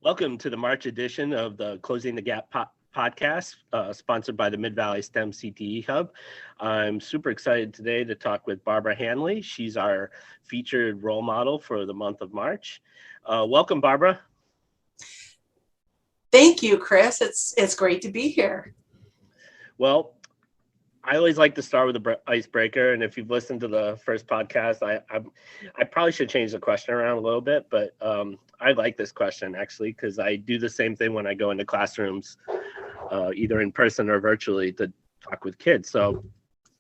Welcome to the March edition of the Closing the Gap podcast, sponsored by the Mid-Valley STEM-CTE Hub. I'm super excited today to talk with Barbara Hanley. She's our featured role model for the month of March. Welcome, Barbara. Thank you, Chris. It's great to be here. Well, I always like to start with the icebreaker, and if you've listened to the first podcast, I probably should change the question around a little bit, but I like this question actually because I do the same thing when I go into classrooms, either in person or virtually, to talk with kids. So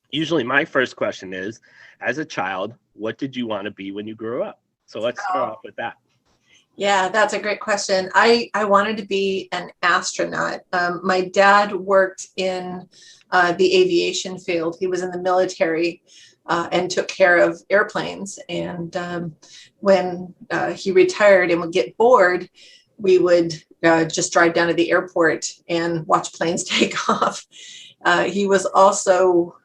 usually my first question is, as a child, what did you want to be when you grew up? So let's start off with that. Yeah, that's a great question. I wanted to be an astronaut. My dad worked in the aviation field. He was in the military and took care of airplanes. And when he retired and would get bored, we would just drive down to the airport and watch planes take off. He was also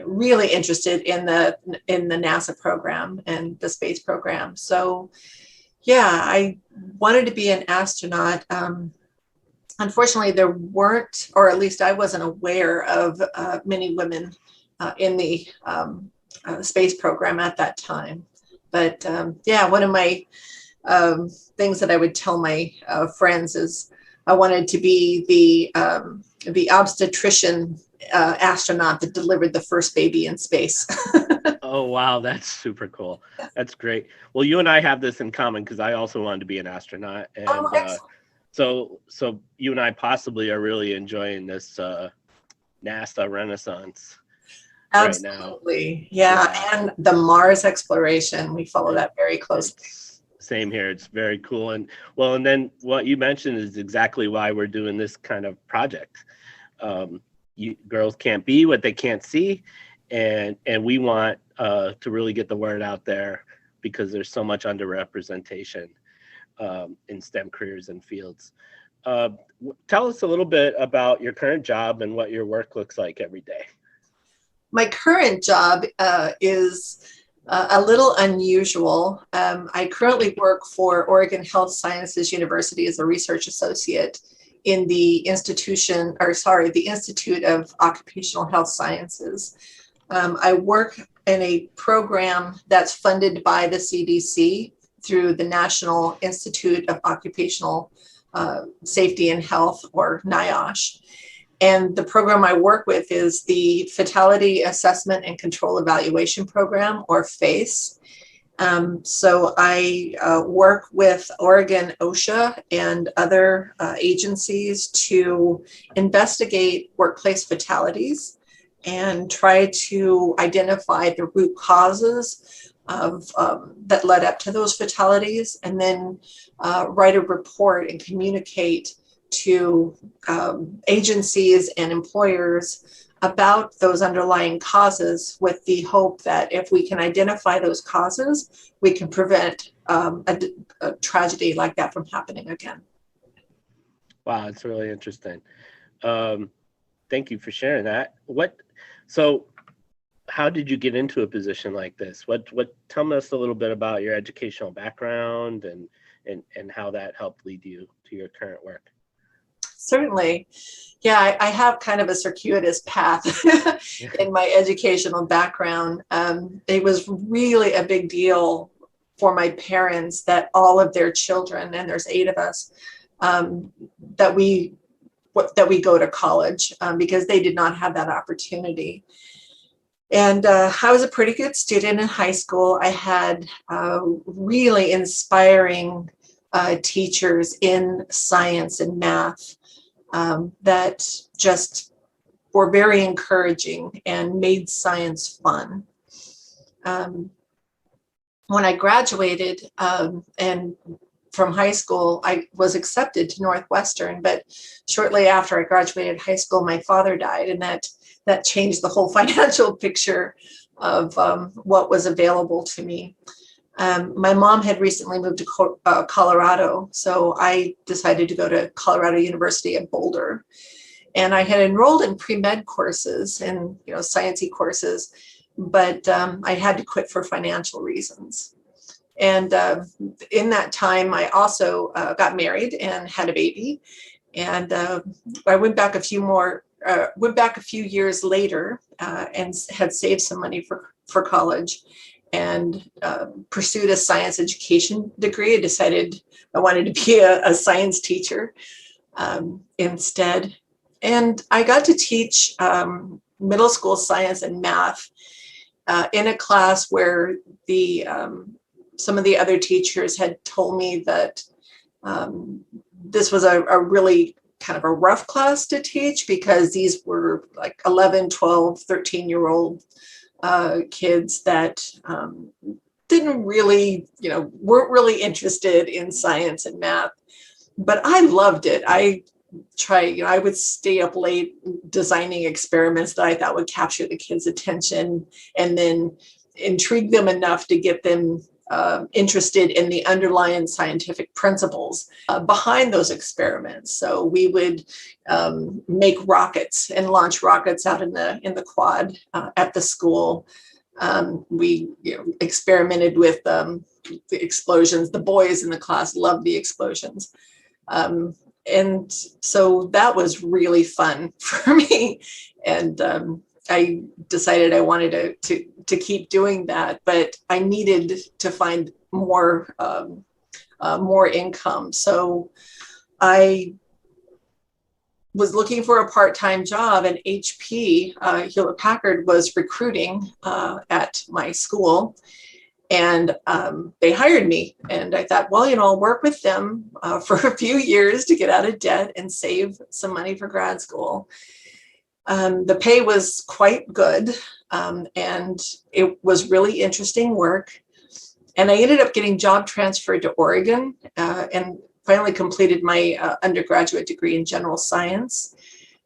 really interested in the NASA program and the space program. So yeah, I wanted to be an astronaut. Unfortunately, there weren't, or at least I wasn't aware of many women in the space program at that time. But yeah, one of my things that I would tell my friends is I wanted to be the obstetrician astronaut that delivered the first baby in space. Oh, wow. That's super cool. That's great. Well, you and I have this in common because I also wanted to be an astronaut. And so you and I possibly are really enjoying this NASA renaissance right now. Absolutely. Yeah. And the Mars exploration, we follow that very closely. Same here. It's very cool. And then what you mentioned is exactly why we're doing this kind of project. Girls can't be what they can't see. And we want to really get the word out there because there's so much underrepresentation in STEM careers and fields. Tell us a little bit about your current job and what your work looks like every day. My current job is a little unusual. I currently work for Oregon Health Sciences University as a research associate in the Institute of Occupational Health Sciences. I work in a program that's funded by the CDC through the National Institute of Occupational Safety and Health, or NIOSH. And the program I work with is the Fatality Assessment and Control Evaluation Program, or FACE. So I work with Oregon OSHA and other agencies to investigate workplace fatalities and try to identify the root causes of that led up to those fatalities, and then write a report and communicate to agencies and employers about those underlying causes, with the hope that if we can identify those causes, we can prevent a tragedy like that from happening again. Wow, it's really interesting. Thank you for sharing that. So how did you get into a position like this? Tell us a little bit about your educational background and how that helped lead you to your current work. Certainly. Yeah, I have kind of a circuitous path in my educational background. It was really a big deal for my parents that all of their children, and there's 8 of us, that we go to college because they did not have that opportunity. And I was a pretty good student in high school. I had really inspiring teachers in science and math that just were very encouraging and made science fun. When I graduated and from high school, I was accepted to Northwestern, but shortly after I graduated high school, my father died, and that changed the whole financial picture of what was available to me. My mom had recently moved to Colorado, so I decided to go to Colorado University at Boulder. And I had enrolled in pre-med courses and sciencey courses, but I had to quit for financial reasons. And in that time, I also got married and had a baby. And I went back a few years later and had saved some money for college and pursued a science education degree. I decided I wanted to be a science teacher instead. And I got to teach middle school science and math in a class where some of the other teachers had told me that this was a really kind of a rough class to teach because these were like 11, 12, 13-year-old kids that didn't really, weren't really interested in science and math. But I loved it. I would stay up late designing experiments that I thought would capture the kids' attention and then intrigue them enough to get them interested in the underlying scientific principles behind those experiments. So we would make rockets and launch rockets out in the quad at the school. We experimented with the explosions. The boys in the class loved the explosions. And so that was really fun for me. And I decided I wanted to keep doing that, but I needed to find more income. So I was looking for a part-time job, and HP, Hewlett Packard, was recruiting at my school. And they hired me, and I thought, well, I'll work with them for a few years to get out of debt and save some money for grad school. The pay was quite good, and it was really interesting work. And I ended up getting job transferred to Oregon and finally completed my undergraduate degree in general science,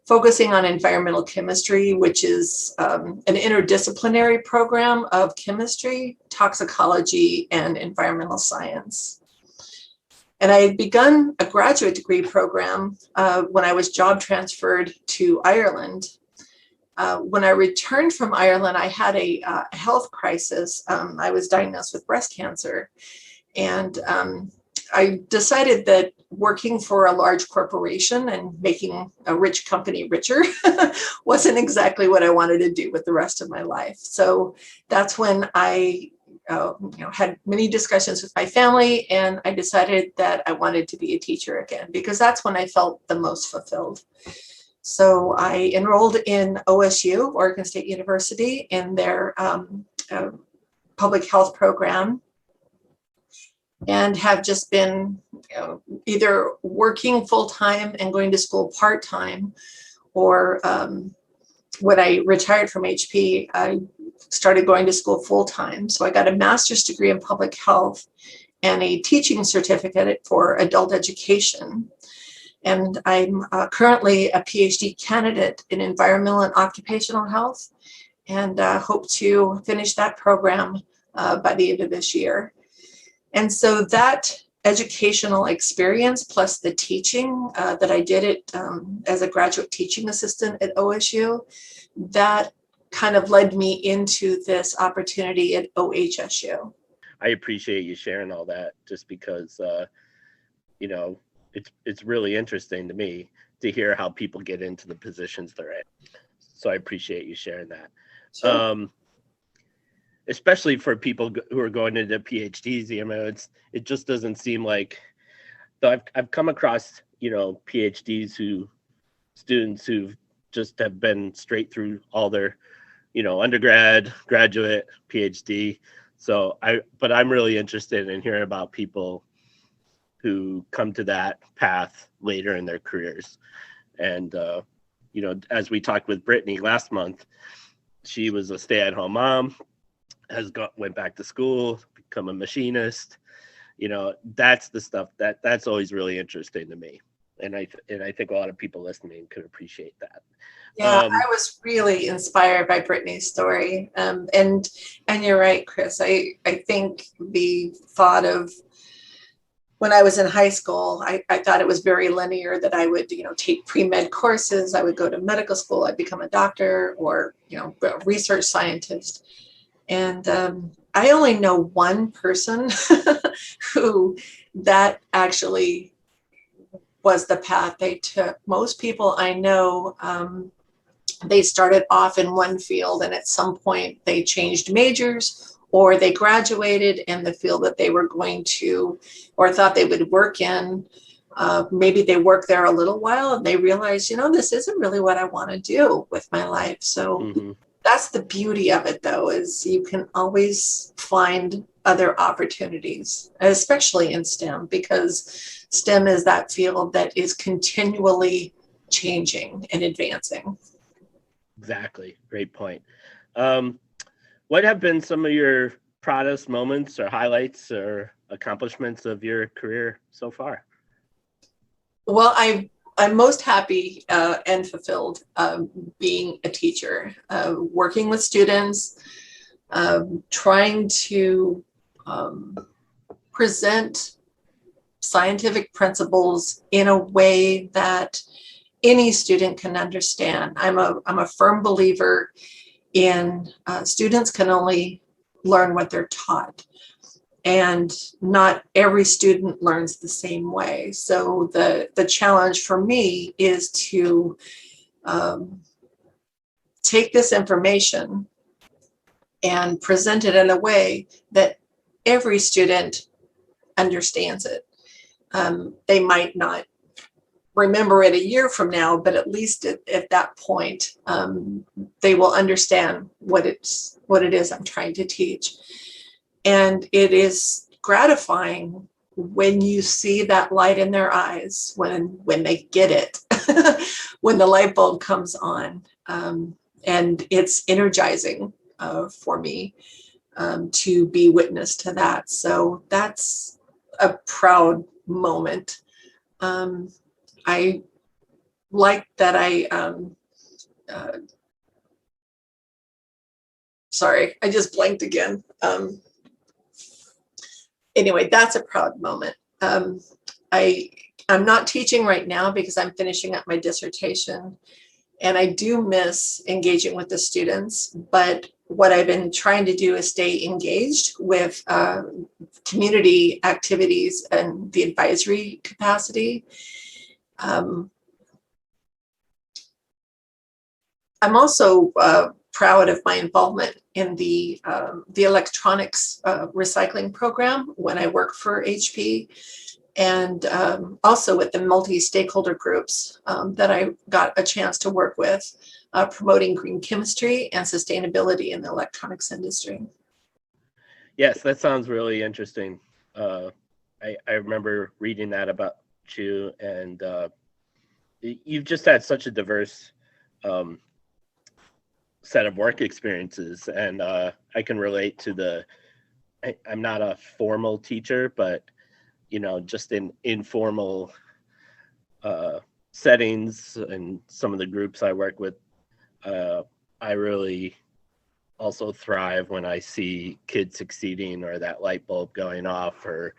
focusing on environmental chemistry, which is an interdisciplinary program of chemistry, toxicology, and environmental science. And I had begun a graduate degree program when I was job transferred to Ireland. When I returned from Ireland, I had a health crisis. I was diagnosed with breast cancer. And I decided that working for a large corporation and making a rich company richer wasn't exactly what I wanted to do with the rest of my life. So that's when I had many discussions with my family, and I decided that I wanted to be a teacher again, because that's when I felt the most fulfilled. So I enrolled in OSU, Oregon State University, in their public health program, and have just been either working full-time and going to school part-time, or when I retired from HP, I started going to school full-time. So I got a master's degree in public health and a teaching certificate for adult education. And I'm currently a PhD candidate in environmental and occupational health, and hope to finish that program by the end of this year. And so that educational experience plus the teaching that I did it as a graduate teaching assistant at OSU, that kind of led me into this opportunity at OHSU. I appreciate you sharing all that, just because it's really interesting to me to hear how people get into the positions they're in. So I appreciate you sharing that. Sure. Especially for people who are going into PhDs, it just doesn't seem like, though I've come across, PhDs students who just have been straight through all their, undergrad, graduate, PhD. But I'm really interested in hearing about people who come to that path later in their careers. And, as we talked with Brittany last month, she was a stay-at-home mom, went back to school, become a machinist. That's the stuff that's always really interesting to me. And I think a lot of people listening could appreciate that. Yeah, I was really inspired by Brittany's story. And you're right, Chris. I think the thought of when I was in high school, I thought it was very linear, that I would, take pre-med courses. I would go to medical school. I'd become a doctor or, a research scientist. And I only know one person who that actually was the path they took. Most people I know, they started off in one field and at some point they changed majors or they graduated and the field that they were going to or thought they would work in, maybe they worked there a little while and they realized, this isn't really what I want to do with my life. So that's the beauty of it, though, is you can always find other opportunities, especially in STEM, because STEM is that field that is continually changing and advancing. Exactly. Great point. What have been some of your proudest moments or highlights or accomplishments of your career so far? Well, I'm most happy and fulfilled being a teacher, working with students, trying to present scientific principles in a way that any student can understand. I'm a firm believer in students can only learn what they're taught. And not every student learns the same way. So the challenge for me is to take this information and present it in a way that every student understands it. They might not remember it a year from now, but at least at that point, they will understand what it is I'm trying to teach. And it is gratifying when you see that light in their eyes, when they get it, when the light bulb comes on. And it's energizing for me to be witness to that. So that's a proud moment. I like that sorry, I just blanked again. Anyway, that's a proud moment. I'm not teaching right now because I'm finishing up my dissertation, and I do miss engaging with the students, but what I've been trying to do is stay engaged with community activities and the advisory capacity. I'm also proud of my involvement in the electronics recycling program when I work for HP, and also with the multi-stakeholder groups that I got a chance to work with, promoting green chemistry and sustainability in the electronics industry. Yes, that sounds really interesting. I remember reading that about you, and you've just had such a diverse set of work experiences, and I can relate to I'm not a formal teacher, but just in informal settings and some of the groups I work with, I really also thrive when I see kids succeeding or that light bulb going off, or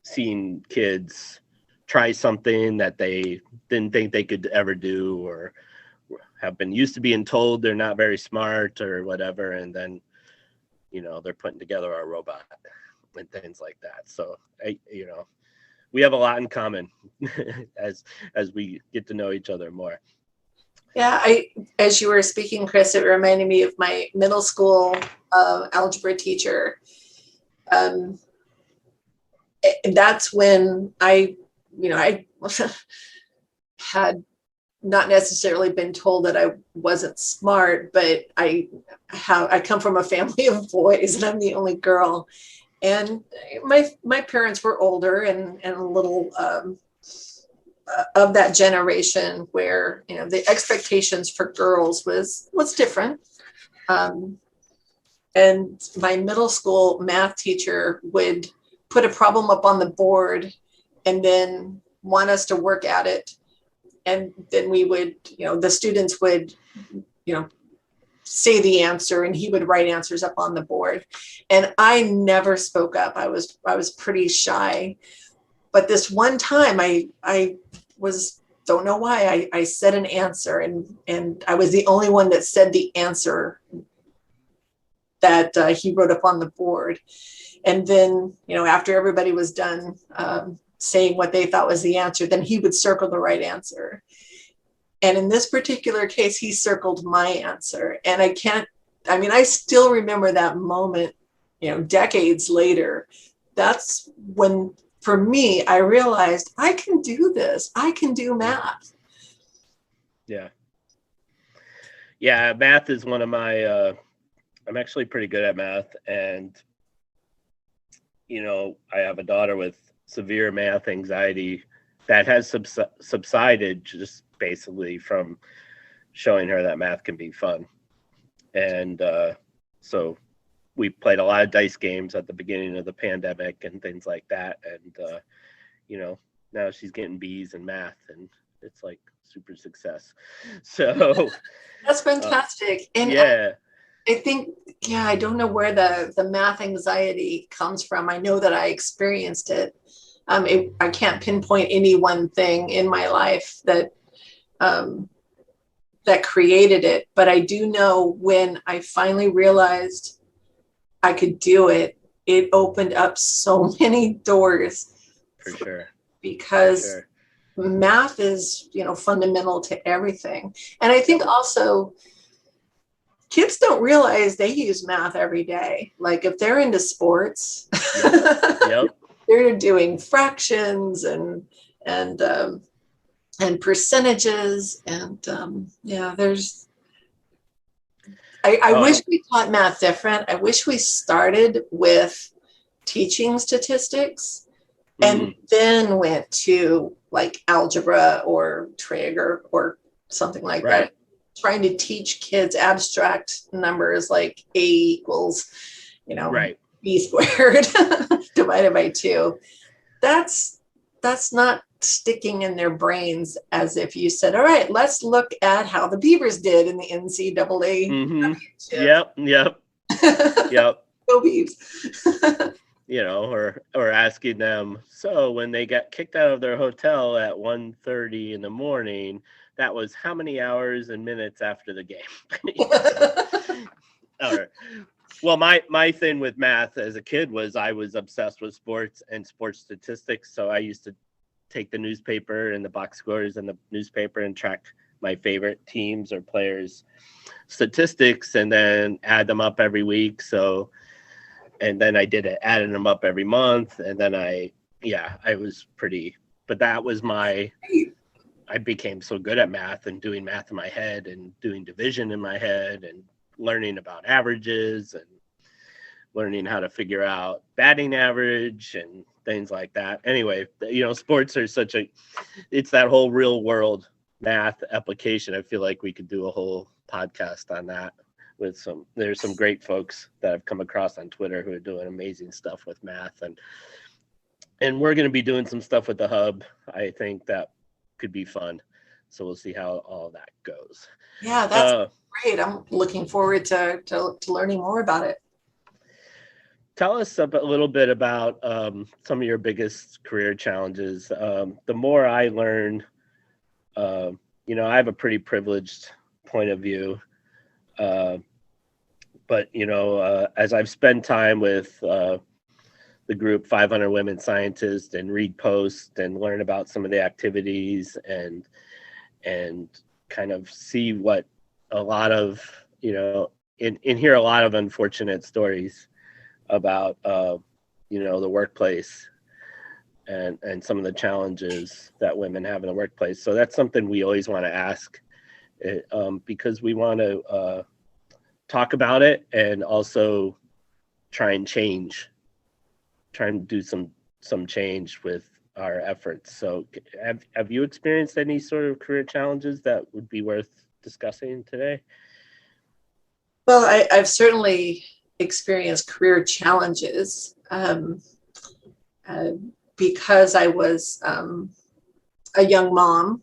seeing kids try something that they didn't think they could ever do, or have been used to being told they're not very smart or whatever, and then they're putting together a robot and things like that. So we have a lot in common as we get to know each other more. Yeah, as you were speaking, Chris, it reminded me of my middle school algebra teacher. That's when I had not necessarily been told that I wasn't smart, but I come from a family of boys and I'm the only girl. And my parents were older and a little of that generation where the expectations for girls was different. And my middle school math teacher would put a problem up on the board and then want us to work at it. And then we would, the students would, say the answer, and he would write answers up on the board. And I never spoke up. I was pretty shy. But this one time I don't know why, I said an answer, and I was the only one that said the answer that he wrote up on the board. And then, after everybody was done saying what they thought was the answer, then he would circle the right answer. And in this particular case, he circled my answer. And I still remember that moment, decades later. That's when, for me, I realized I can do this. I can do math. Yeah. Yeah, math is one of my, I'm actually pretty good at math. And, I have a daughter with severe math anxiety that has subsided just basically from showing her that math can be fun. And so we played a lot of dice games at the beginning of the pandemic and things like that. And, now she's getting B's in math and it's like super success. So that's fantastic. And yeah. I think, I don't know where the math anxiety comes from. I know that I experienced it. I can't pinpoint any one thing in my life that created it, but I do know when I finally realized I could do it, it opened up so many doors. For sure. Because math is, fundamental to everything. And I think also kids don't realize they use math every day. Like if they're into sports, Yep. They're doing fractions and percentages. And there's, I wish we taught math different. I wish we started with teaching statistics and then went to like algebra or trig or something like that. Trying to teach kids abstract numbers like A equals, B squared divided by 2. That's not sticking in their brains as if you said, all right, let's look at how the Beavers did in the NCAA. Mm-hmm. Yep. Go Beavs. Or asking them, so when they got kicked out of their hotel at 1:30 in the morning, that was how many hours and minutes after the game? All right. Well, my thing with math as a kid was I was obsessed with sports and sports statistics. So I used to take the newspaper and the box scores in the newspaper and track my favorite teams or players' statistics and then add them up every week. And then I did it, adding them up every month. And then I was but that was I became so good at math and doing math in my head and doing division in my head and learning about averages and learning how to figure out batting average and things like that. Anyway, sports are it's that whole real world math application. I feel like we could do a whole podcast on that there's some great folks that I've come across on Twitter who are doing amazing stuff with math and we're going to be doing some stuff with the hub. I think that could be fun. So we'll see how all that goes. Yeah, that's great. I'm looking forward to learning more about it. Tell us a little bit about some of your biggest career challenges. The more I learn, I have a pretty privileged point of view. But as I've spent time with the group 500 Women Scientists and read posts and learn about some of the activities and kind of see what a lot of, and hear a lot of unfortunate stories about, the workplace and some of the challenges that women have in the workplace. So that's something we always want to ask because we want to talk about it and also try and do some change with our efforts. So have you experienced any sort of career challenges that would be worth discussing today? Well, I've certainly experienced career challenges because I was a young mom.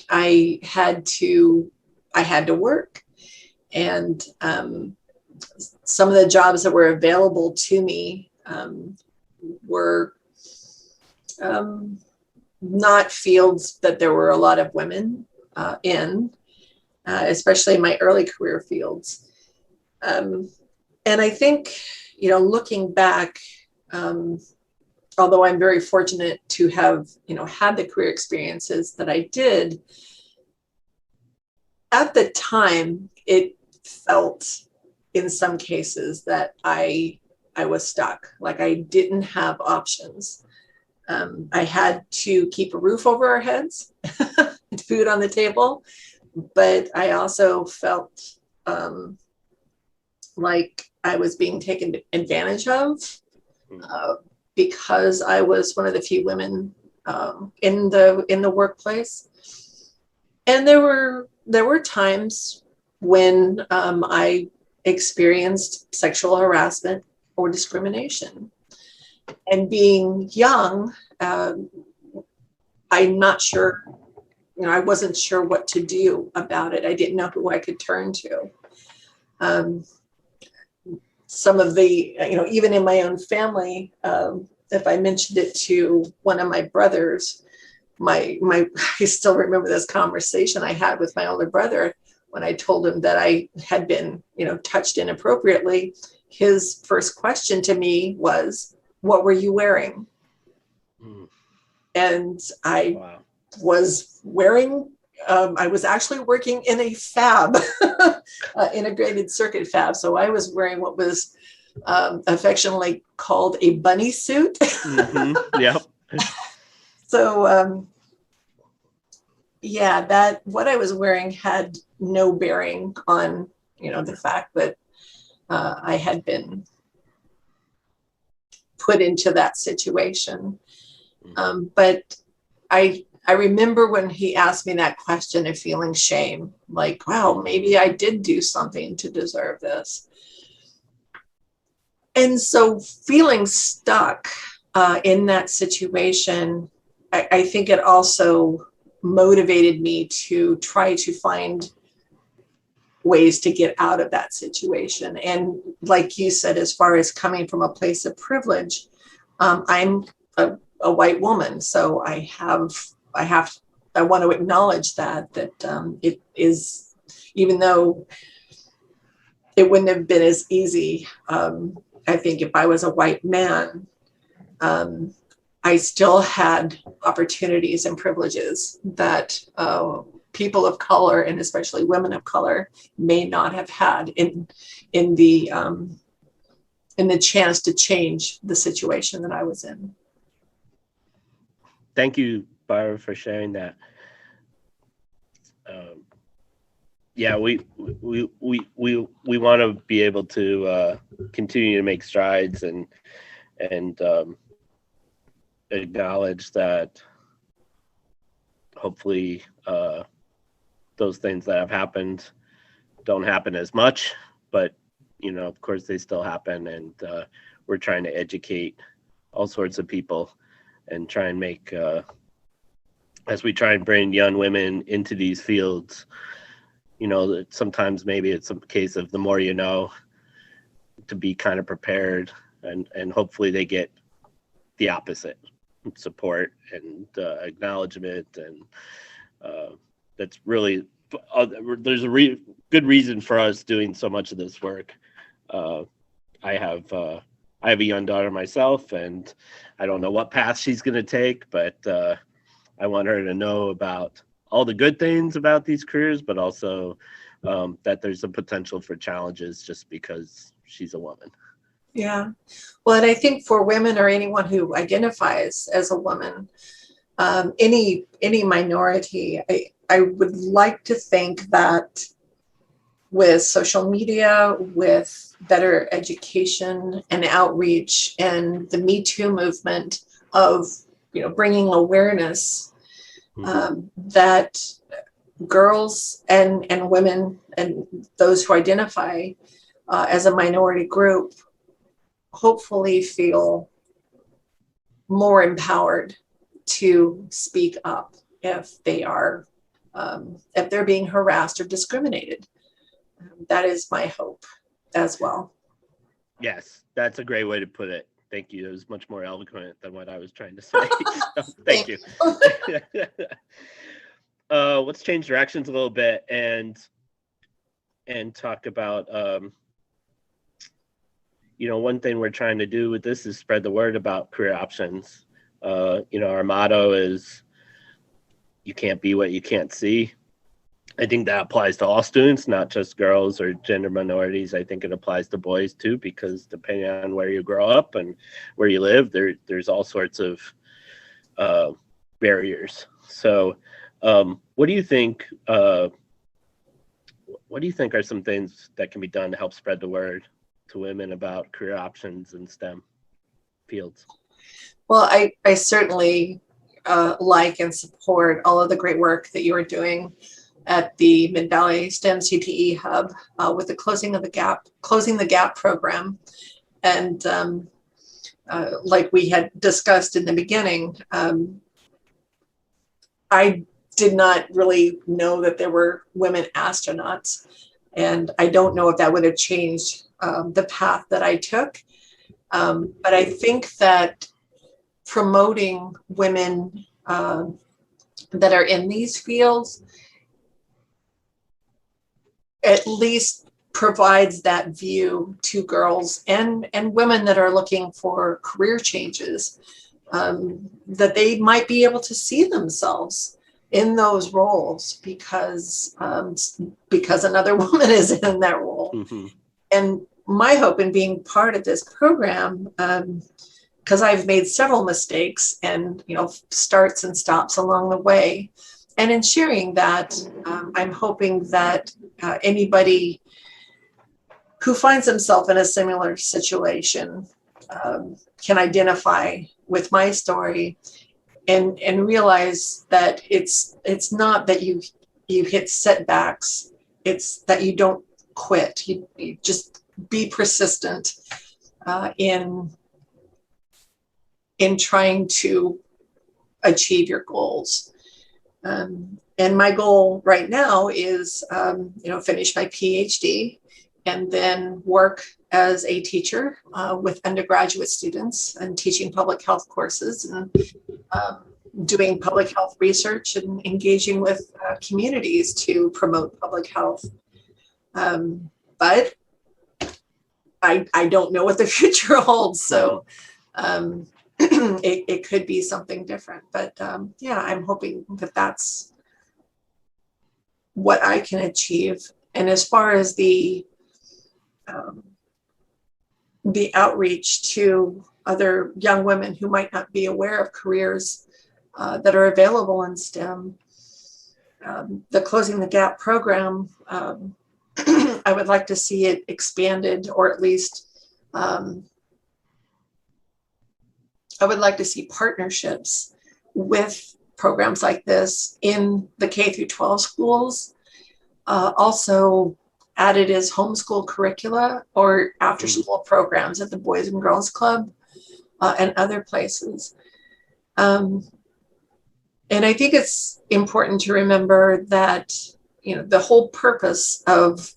I had to work, and some of the jobs that were available to me were not fields that there were a lot of women in, especially my early career fields. And I think, looking back, although I'm very fortunate to have, had the career experiences that I did, at the time, it felt in some cases that I was stuck, like I didn't have options. I had to keep a roof over our heads, food on the table, but I also felt like I was being taken advantage of because I was one of the few women in the workplace. And there were times when I experienced sexual harassment or discrimination. And being young, I'm not sure, I wasn't sure what to do about it. I didn't know who I could turn to. Some of the, even in my own family, if I mentioned it to one of my brothers, I still remember this conversation I had with my older brother when I told him that I had been, touched inappropriately. His first question to me was, "What were you wearing?" And I was wearing, I was actually working in a fab, integrated circuit fab. So I was wearing what was affectionately called a bunny suit. Yeah. So, that what I was wearing had no bearing on, the fact that I had been put into that situation. But I remember when he asked me that question of feeling shame, like, wow, maybe I did do something to deserve this. And so feeling stuck in that situation, I think it also motivated me to try to find ways to get out of that situation. And like you said, as far as coming from a place of privilege, I'm a white woman, so I want to acknowledge that it is, even though it wouldn't have been as easy. I think if I was a white man, I still had opportunities and privileges that people of color, and especially women of color, may not have had in the chance to change the situation that I was in. Thank you, Barbara, for sharing that. We want to be able to continue to make strides and acknowledge that hopefully those things that have happened don't happen as much, but of course they still happen, and we're trying to educate all sorts of people and try and make as we try and bring young women into these fields, sometimes maybe it's a case of the more you know, to be kind of prepared, and hopefully they get the opposite, support and acknowledgement, and that's really there's a good reason for us doing so much of this work. I have a young daughter myself, and I don't know what path she's going to take, but I want her to know about all the good things about these careers, but also that there's a potential for challenges just because she's a woman. Yeah. Well, and I think for women or anyone who identifies as a woman, any minority, I would like to think that with social media, with better education and outreach, and the Me Too movement of bringing awareness, that girls and women and those who identify as a minority group hopefully feel more empowered to speak up if they're being harassed or discriminated. That is my hope as well. Yes, that's a great way to put it. Thank you. It was much more eloquent than what I was trying to say. So, thank you. Let's change directions a little bit and talk about one thing we're trying to do with this is spread the word about career options. Our motto is, you can't be what you can't see. I think that applies to all students, not just girls or gender minorities. I think it applies to boys too, because depending on where you grow up and where you live, there's all sorts of barriers. So what do you think are some things that can be done to help spread the word to women about career options in STEM fields? Well, I certainly like and support all of the great work that you are doing at the Mid-Valley STEM-CTE Hub with the Closing the Gap program. And like we had discussed in the beginning, I did not really know that there were women astronauts. And I don't know if that would have changed the path that I took. But I think that promoting women that are in these fields at least provides that view to girls and women that are looking for career changes, that they might be able to see themselves in those roles because another woman is in that role. Mm-hmm. And my hope in being part of this program, because I've made several mistakes and starts and stops along the way, and in sharing that, I'm hoping that anybody who finds themselves in a similar situation can identify with my story and realize that it's not that you hit setbacks, it's that you don't quit. You just be persistent in trying to achieve your goals. And my goal right now is, finish my PhD and then work as a teacher with undergraduate students and teaching public health courses and doing public health research and engaging with communities to promote public health. But I don't know what the future holds. So it could be something different, but I'm hoping that that's what I can achieve. And as far as the outreach to other young women who might not be aware of careers that are available in STEM, the Closing the Gap program, I would like to see it expanded, or at least I would like to see partnerships with programs like this in the K through 12 schools, also added as homeschool curricula or after school programs at the Boys and Girls Club and other places. And I think it's important to remember that, the whole purpose of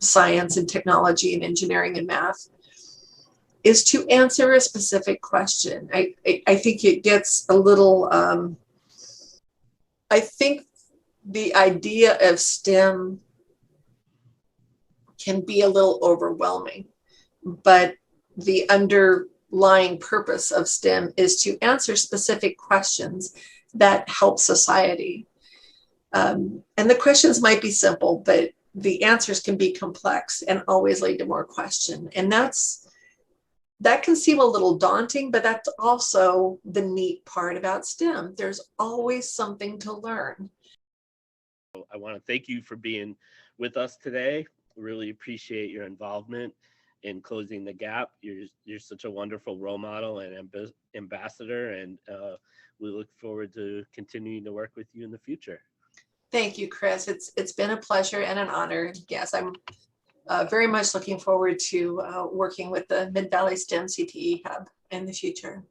science and technology and engineering and math is to answer a specific question. I think it gets a little, I think the idea of STEM can be a little overwhelming, but the underlying purpose of STEM is to answer specific questions that help society. And the questions might be simple, but the answers can be complex and always lead to more question. And that can seem a little daunting, but that's also the neat part about STEM. There's always something to learn. I want to thank you for being with us today. Really appreciate your involvement in Closing the Gap. You're such a wonderful role model and ambassador, and we look forward to continuing to work with you in the future. Thank you, Chris. It's been a pleasure and an honor. Yes, I'm very much looking forward to working with the Mid-Valley STEM-CTE Hub in the future.